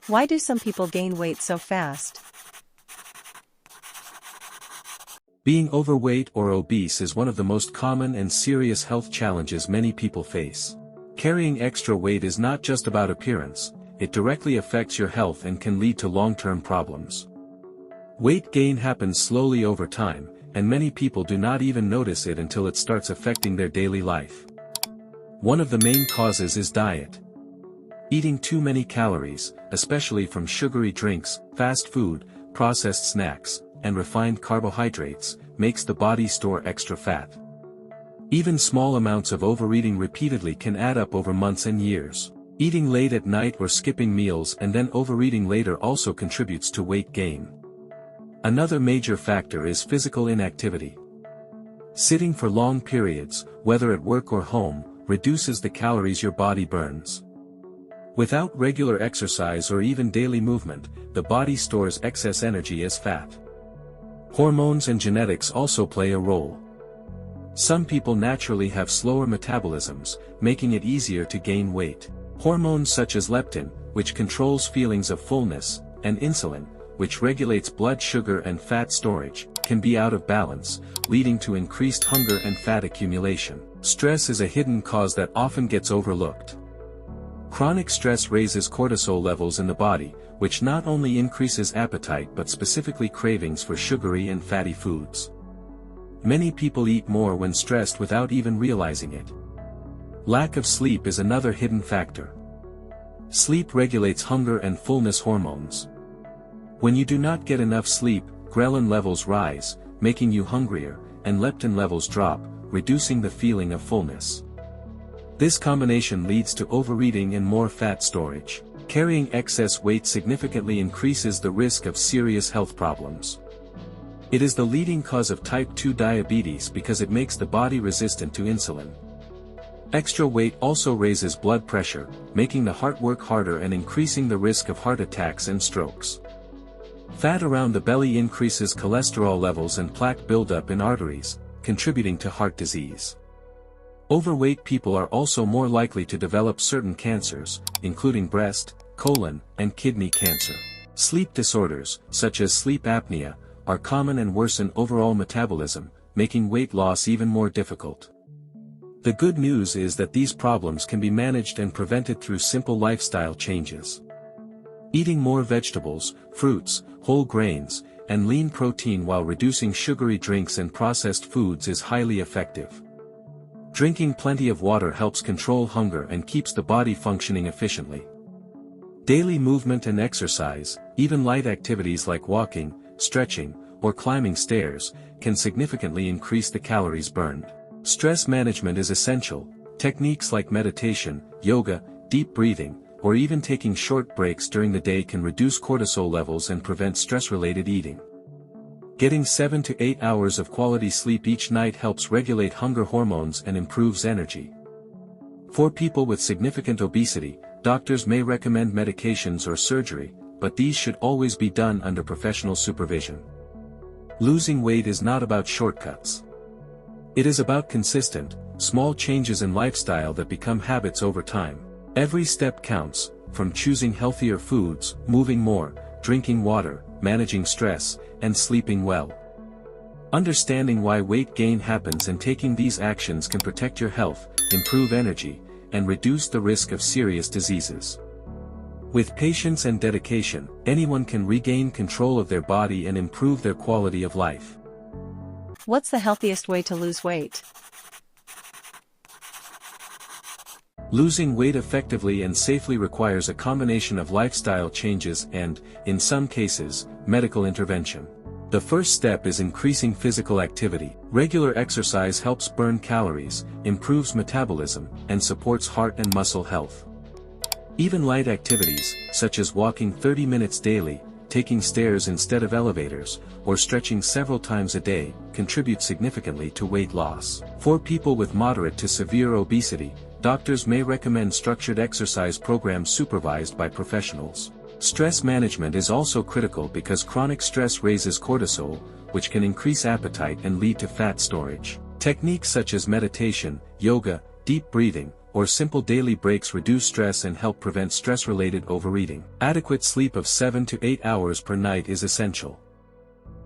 Why do some people gain weight so fast? Being overweight or obese is one of the most common and serious health challenges many people face. Carrying extra weight is not just about appearance, it directly affects your health and can lead to long-term problems. Weight gain happens slowly over time, and many people do not even notice it until it starts affecting their daily life. One of the main causes is diet. Eating too many calories, especially from sugary drinks, fast food, processed snacks, and refined carbohydrates, makes the body store extra fat. Even small amounts of overeating repeatedly can add up over months and years. Eating late at night or skipping meals and then overeating later also contributes to weight gain. Another major factor is physical inactivity. Sitting for long periods, whether at work or home, reduces the calories your body burns. Without regular exercise or even daily movement, the body stores excess energy as fat. Hormones and genetics also play a role. Some people naturally have slower metabolisms, making it easier to gain weight. Hormones such as leptin, which controls feelings of fullness, and insulin, which regulates blood sugar and fat storage, can be out of balance, leading to increased hunger and fat accumulation. Stress is a hidden cause that often gets overlooked. Chronic stress raises cortisol levels in the body, which not only increases appetite but specifically cravings for sugary and fatty foods. Many people eat more when stressed without even realizing it. Lack of sleep is another hidden factor. Sleep regulates hunger and fullness hormones. When you do not get enough sleep, ghrelin levels rise, making you hungrier, and leptin levels drop, reducing the feeling of fullness. This combination leads to overeating and more fat storage. Carrying excess weight significantly increases the risk of serious health problems. It is the leading cause of type 2 diabetes because it makes the body resistant to insulin. Extra weight also raises blood pressure, making the heart work harder and increasing the risk of heart attacks and strokes. Fat around the belly increases cholesterol levels and plaque buildup in arteries, contributing to heart disease. Overweight people are also more likely to develop certain cancers, including breast, colon, and kidney cancer. Sleep disorders, such as sleep apnea, are common and worsen overall metabolism, making weight loss even more difficult. The good news is that these problems can be managed and prevented through simple lifestyle changes. Eating more vegetables, fruits, whole grains, and lean protein while reducing sugary drinks and processed foods is highly effective. Drinking plenty of water helps control hunger and keeps the body functioning efficiently. Daily movement and exercise, even light activities like walking, stretching, or climbing stairs, can significantly increase the calories burned. Stress management is essential. Techniques like meditation, yoga, deep breathing, or even taking short breaks during the day can reduce cortisol levels and prevent stress-related eating. Getting 7 to 8 hours of quality sleep each night helps regulate hunger hormones and improves energy. For people with significant obesity, doctors may recommend medications or surgery, but these should always be done under professional supervision. Losing weight is not about shortcuts. It is about consistent, small changes in lifestyle that become habits over time. Every step counts, from choosing healthier foods, moving more, drinking water, managing stress, and sleeping well. Understanding why weight gain happens and taking these actions can protect your health, improve energy, and reduce the risk of serious diseases. With patience and dedication, anyone can regain control of their body and improve their quality of life. What's the healthiest way to lose weight? Losing weight effectively and safely requires a combination of lifestyle changes and, in some cases, medical intervention. The first step is increasing physical activity. Regular exercise helps burn calories, improves metabolism, and supports heart and muscle health. Even light activities, such as walking 30 minutes daily, taking stairs instead of elevators, or stretching several times a day, contribute significantly to weight loss. For people with moderate to severe obesity, doctors may recommend structured exercise programs supervised by professionals. Stress management is also critical because chronic stress raises cortisol, which can increase appetite and lead to fat storage. Techniques such as meditation, yoga, deep breathing, or simple daily breaks reduce stress and help prevent stress-related overeating. Adequate sleep of 7 to 8 hours per night is essential.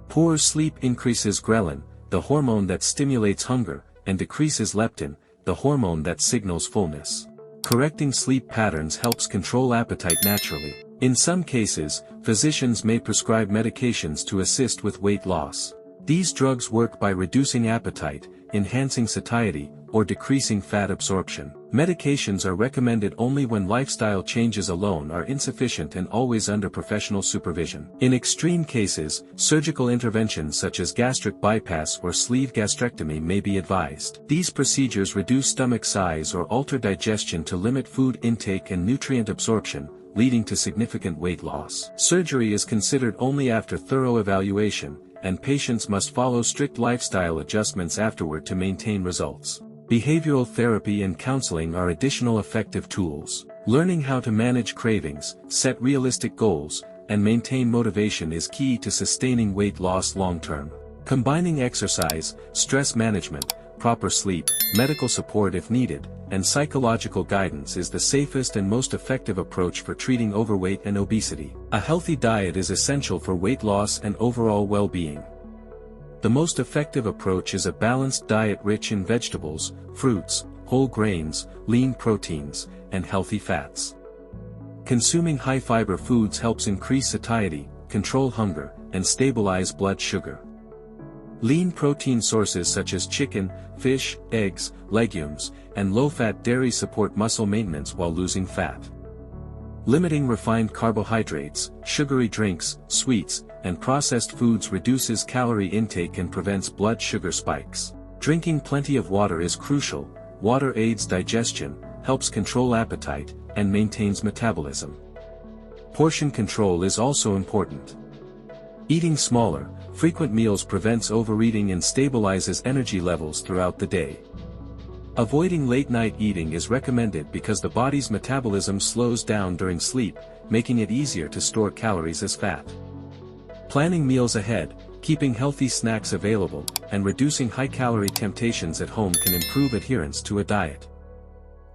Poor sleep increases ghrelin, the hormone that stimulates hunger, and decreases leptin, the hormone that signals fullness. Correcting sleep patterns helps control appetite naturally. In some cases, physicians may prescribe medications to assist with weight loss. These drugs work by reducing appetite, enhancing satiety, or decreasing fat absorption. Medications are recommended only when lifestyle changes alone are insufficient and always under professional supervision. In extreme cases, surgical interventions such as gastric bypass or sleeve gastrectomy may be advised. These procedures reduce stomach size or alter digestion to limit food intake and nutrient absorption, leading to significant weight loss. Surgery is considered only after thorough evaluation, and patients must follow strict lifestyle adjustments afterward to maintain results. Behavioral therapy and counseling are additional effective tools. Learning how to manage cravings, set realistic goals, and maintain motivation is key to sustaining weight loss long-term. Combining exercise, stress management, proper sleep, medical support if needed, and psychological guidance is the safest and most effective approach for treating overweight and obesity. A healthy diet is essential for weight loss and overall well-being. The most effective approach is a balanced diet rich in vegetables, fruits, whole grains, lean proteins, and healthy fats. Consuming high-fiber foods helps increase satiety, control hunger, and stabilize blood sugar. Lean protein sources such as chicken, fish, eggs, legumes, and low-fat dairy support muscle maintenance while losing fat. Limiting refined carbohydrates, sugary drinks, sweets, and processed foods reduces calorie intake and prevents blood sugar spikes. Drinking plenty of water is crucial. Water aids digestion, helps control appetite, and maintains metabolism. Portion control is also important. Eating smaller, frequent meals prevents overeating and stabilizes energy levels throughout the day. Avoiding late-night eating is recommended because the body's metabolism slows down during sleep, making it easier to store calories as fat. Planning meals ahead, keeping healthy snacks available, and reducing high-calorie temptations at home can improve adherence to a diet.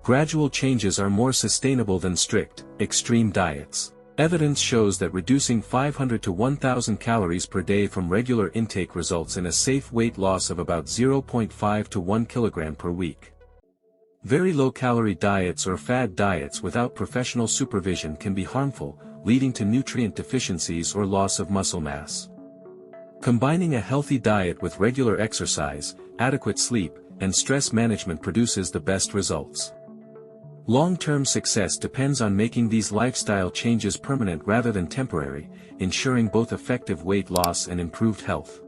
Gradual changes are more sustainable than strict, extreme diets. Evidence shows that reducing 500 to 1,000 calories per day from regular intake results in a safe weight loss of about 0.5 to 1 kilogram per week. Very low-calorie diets or fad diets without professional supervision can be harmful, leading to nutrient deficiencies or loss of muscle mass. Combining a healthy diet with regular exercise, adequate sleep, and stress management produces the best results. Long-term success depends on making these lifestyle changes permanent rather than temporary, ensuring both effective weight loss and improved health.